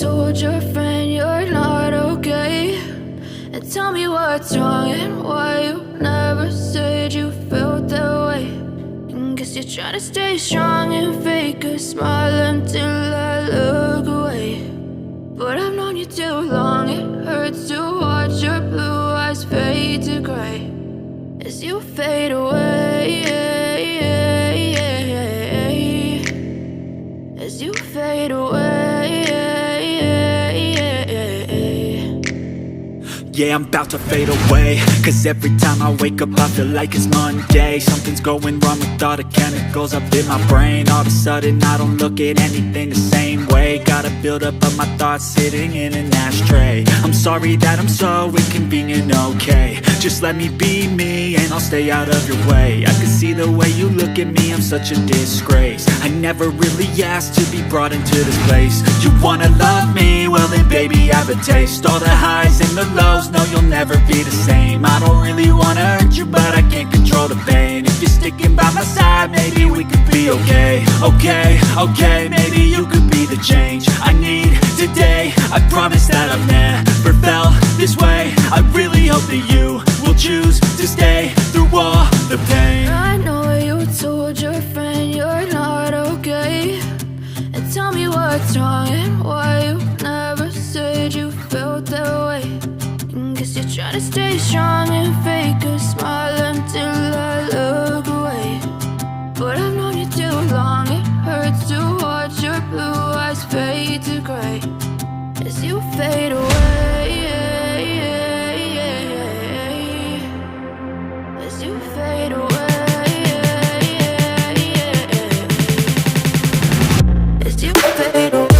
told your friend you're not okay, and tell me what's wrong and why you never said you felt that way. And guess you're trying to stay strong and fake a smile until I look away. But I've known you too long, it hurts to watch your blue eyes fade to gray as you fade away, as you fade away. Yeah, I'm about to fade away, cause every time I wake up I feel like it's Monday. Something's going wrong with all the chemicals up in my brain. All of a sudden I don't look at anything the same way. Got a buildup of my thoughts sitting in an ashtray. I'm sorry that I'm so inconvenient, okay. Just let me be me and I'll stay out of your way. I can see the way you look at me, I'm such a disgrace. I never really asked to be brought into this place. You wanna love me? Well then baby I have a taste. All the highs and the lows, no you'll never be the same. I don't really wanna hurt you but I can't control the pain. If you're sticking by my side maybe we could be okay. Okay, maybe you could be the change I need today. I promise that I've never felt this way. I really hope that you will choose to stay through all the pain. I know you told your friend you're not okay, and tell me what's wrong and why you never said you felt that way. And guess you're trying to stay strong and fake a smile until I look away. But I've known you too long, it hurts to watch your blue eyes fade to gray as you fade away, as you fade away, as you fade away.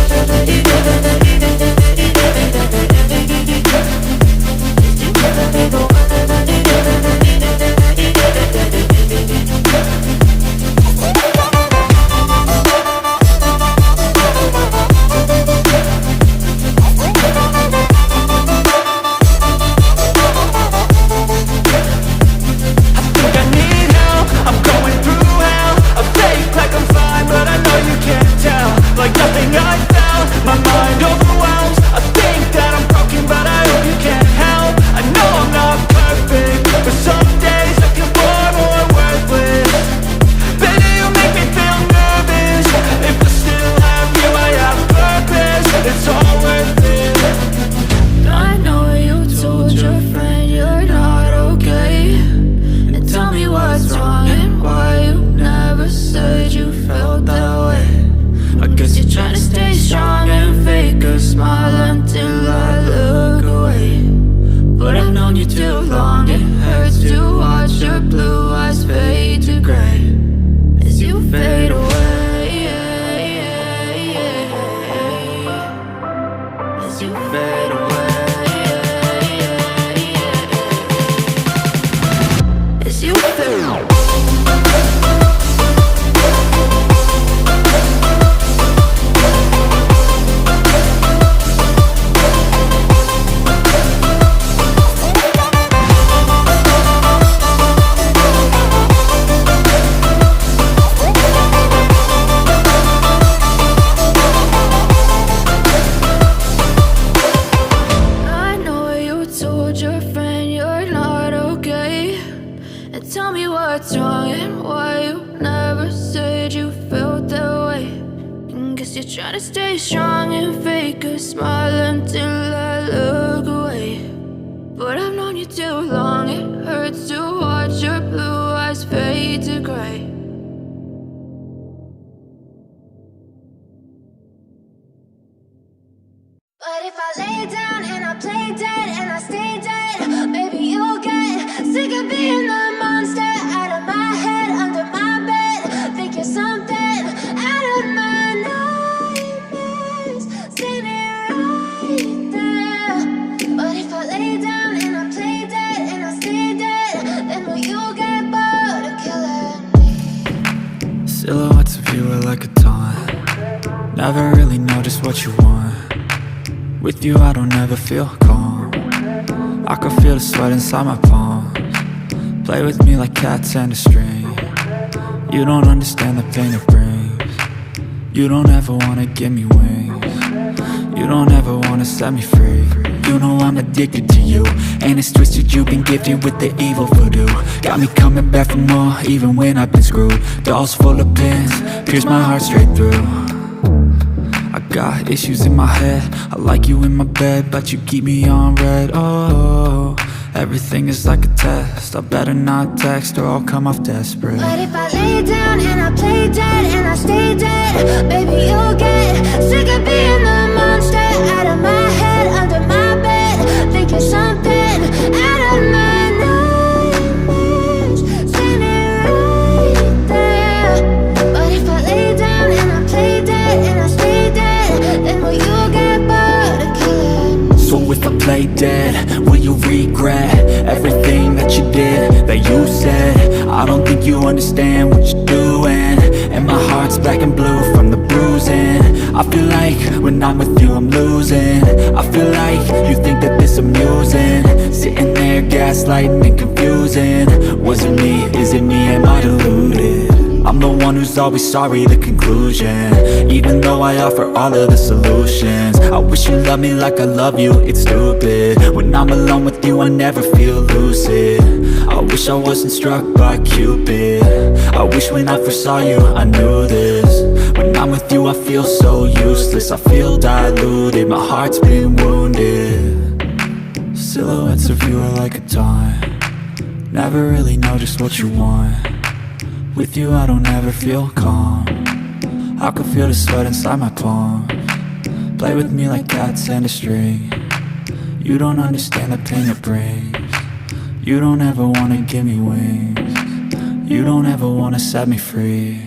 But if I lay down and I play dead and I stay dead, maybe you'll get sick of being the monster out of my head, under my bed. Think you're something out of my nightmares, standing right there. But if I lay down and I play dead and I stay dead, then will you get bored of killing me? Silhouettes of you are like a taunt. Never really know just what you want. With you I don't ever feel calm. I can feel the sweat inside my palms. Play with me like cats and a string. You don't understand the pain it brings. You don't ever wanna give me wings. You don't ever wanna set me free. You know I'm addicted to you, and it's twisted, you've been gifted with the evil voodoo. Got me coming back for more, even when I've been screwed. Dolls full of pins, pierce my heart straight through. I got issues in my head, I like you in my bed, but you keep me on red. Oh, everything is like a test, I better not text or I'll come off desperate. But if I lay down and I play dead and I stay dead, baby, you'll get sick of being the monster out of my head, under my bed, thinking something out of my nightmares, standing right there. But if I lay down and I play dead and I stay dead, then will you get bored of killing? So if I play dead, will you regret everything that you did, that you said? I don't think you understand what you're doing, and my heart's black and blue from the bruising. I feel like when I'm with you I'm losing. I feel like you think that this amusing, sitting there gaslighting and confusing. Was it me? Is it me? Am I deluded? I'm the one who's always sorry, the conclusion, even though I offer all of the solutions. I wish you loved me like I love you, it's stupid. When I'm alone with you I never feel lucid. I wish I wasn't struck by Cupid. I wish when I first saw you I knew this. When I'm with you I feel so useless, I feel diluted, my heart's been wounded. Silhouettes of you are like a taunt, never really know just what you want. With you I don't ever feel calm, I can feel the sweat inside my palms. Play with me like cats and a string, you don't understand the pain it brings. You don't ever wanna give me wings, you don't ever wanna set me free.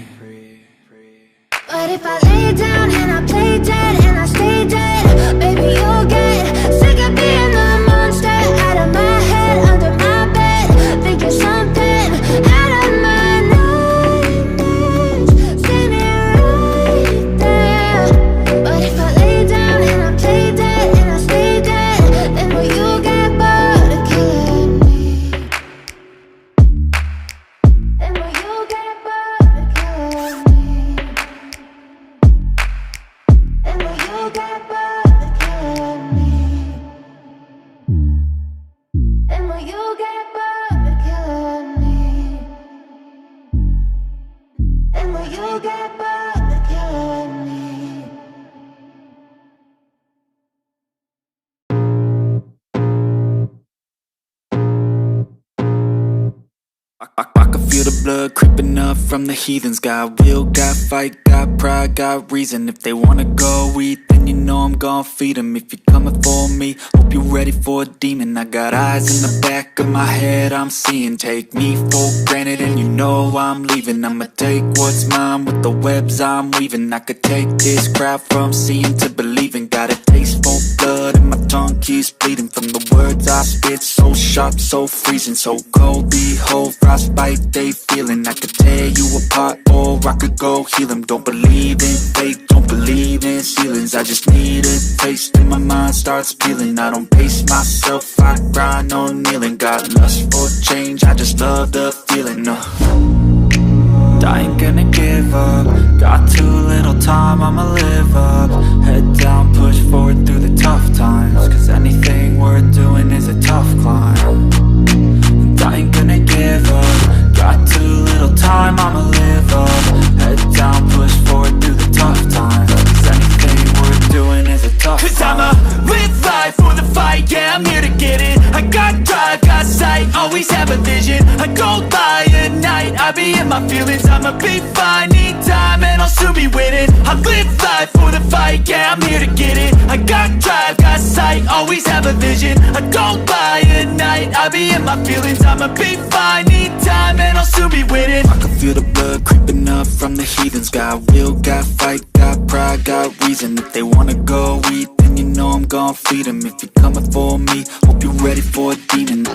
But if I lay down and I play dead and I stay dead, baby, you'll get sick of being the monster out of my head, under my bed, thinking something out of my nightmares, standing right there. But if I lay down and I play dead and I stay dead, then will you get bored of killing me? Then will you get bored of killing me? And will you get bored of killing me? And will you get bored of killing me? And will you get bored of killing me? I can feel the blood creeping up from the heathens. Got will, got fight, got pride, got reason. If they wanna go eat, then you know I'm gon' feed them. If you're coming for me, hope you're ready for a demon. I got eyes in the back of my head, I'm seeing. Take me for granted and you know I'm leaving. I'ma take what's mine with the webs I'm weaving. I could take this crowd from seeing to believing. Got a taste for blood and my tongue keeps bleeding from the words I spit. So sharp, so freezing, so cold. Behold, frostbite they feeling. I could tear you apart or I could go heal them. Don't believe in fate, don't believe in ceilings. I just need a taste and my mind starts peeling. I don't pace myself, I grind on kneeling. Got lust for change, I just love the feeling. I ain't gonna give up, got too little time, I'ma live up. Head down, push forward through the tough times, cause anything worth doing is a tough climb. And I ain't gonna give up, got too little time, I'ma live up. Head down, push forward through the tough times, cause anything worth doing is a tough climb. Cause I'ma live life for the fight, yeah, I'm here to get it. I got drive, got sight, always have a vision. I go by at night, I be in my feelings. I'ma be fine, need time and I'll soon be winning. I live life for the fight, yeah, I'm here to get it. I got drive, got sight, always have a vision. I go by at night, I be in my feelings. I'ma be fine, need time and I'll soon be winning. I can feel the blood creeping up from the heathens. Got will, got fight, got pride, got reason. If they wanna go eat, then you know I'm gon' feed them. If you're coming for me, hope you're ready for a demon.